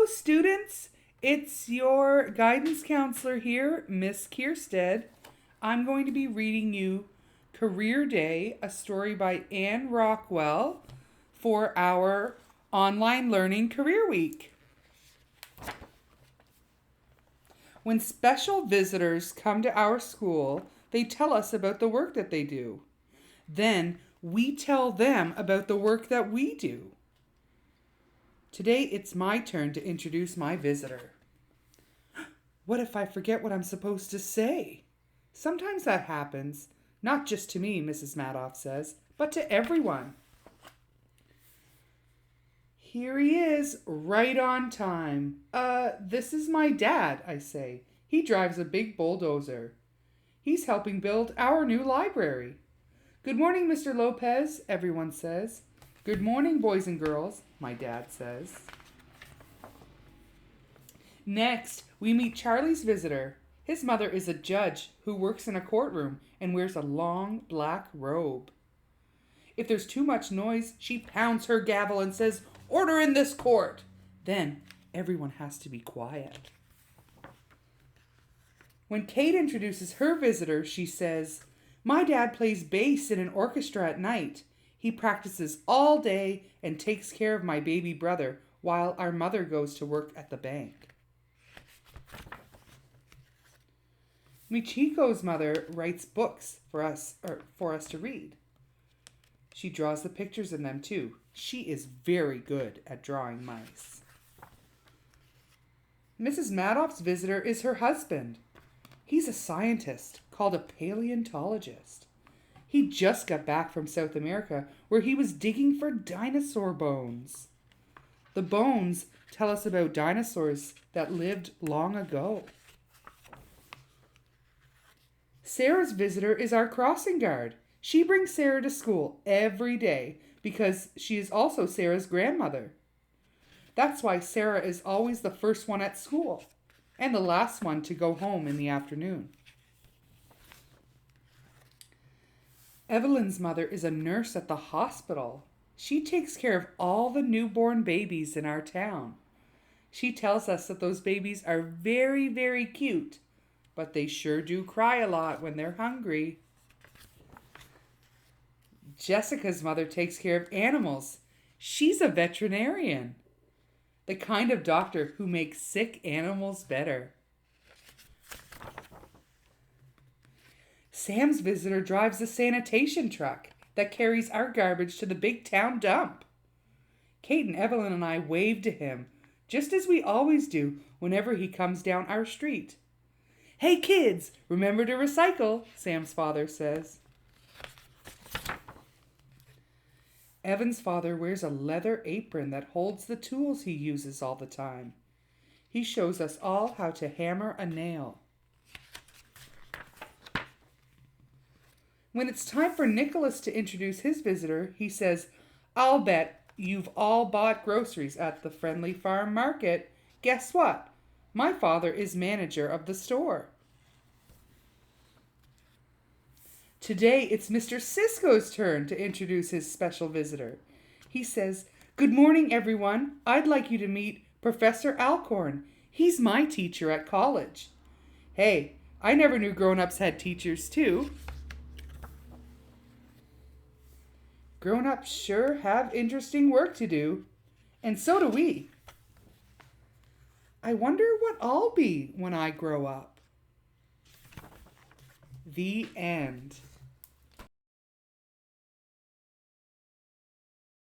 Hello, students. It's your guidance counselor here, Miss Kierstead. I'm going to be reading you Career Day, a story by Anne Rockwell for our online learning career week. When special visitors come to our school, they tell us about the work that they do. Then we tell them about the work that we do. Today, it's my turn to introduce my visitor. What if I forget what I'm supposed to say? Sometimes that happens, not just to me, Mrs. Madoff says, but to everyone. Here he is, right on time. This is my dad, I say. He drives a big bulldozer. He's helping build our new library. Good morning, Mr. Lopez, everyone says. Good morning, boys and girls, my dad says. Next, we meet Charlie's visitor. His mother is a judge who works in a courtroom and wears a long black robe. If there's too much noise, she pounds her gavel and says, "Order in this court." Then everyone has to be quiet. When Kate introduces her visitor, she says, "My dad plays bass in an orchestra at night. He practices all day and takes care of my baby brother while our mother goes to work at the bank." Michiko's mother writes books for us to read. She draws the pictures in them too. She is very good at drawing mice. Mrs. Madoff's visitor is her husband. He's a scientist called a paleontologist. He just got back from South America where he was digging for dinosaur bones. The bones tell us about dinosaurs that lived long ago. Sarah's visitor is our crossing guard. She brings Sarah to school every day because she is also Sarah's grandmother. That's why Sarah is always the first one at school and the last one to go home in the afternoon. Evelyn's mother is a nurse at the hospital. She takes care of all the newborn babies in our town. She tells us that those babies are very, very cute, but they sure do cry a lot when they're hungry. Jessica's mother takes care of animals. She's a veterinarian, the kind of doctor who makes sick animals better. Sam's visitor drives the sanitation truck that carries our garbage to the big town dump. Kate and Evelyn and I wave to him, just as we always do whenever he comes down our street. "Hey kids, remember to recycle," Sam's father says. Evan's father wears a leather apron that holds the tools he uses all the time. He shows us all how to hammer a nail. When it's time for Nicholas to introduce his visitor, he says, "I'll bet you've all bought groceries at the Friendly Farm Market. Guess what? My father is manager of the store." Today, it's Mr. Cisco's turn to introduce his special visitor. He says, "Good morning, everyone. I'd like you to meet Professor Alcorn. He's my teacher at college." Hey, I never knew grown-ups had teachers too. Grown-ups sure have interesting work to do, and so do we. I wonder what I'll be when I grow up. The end.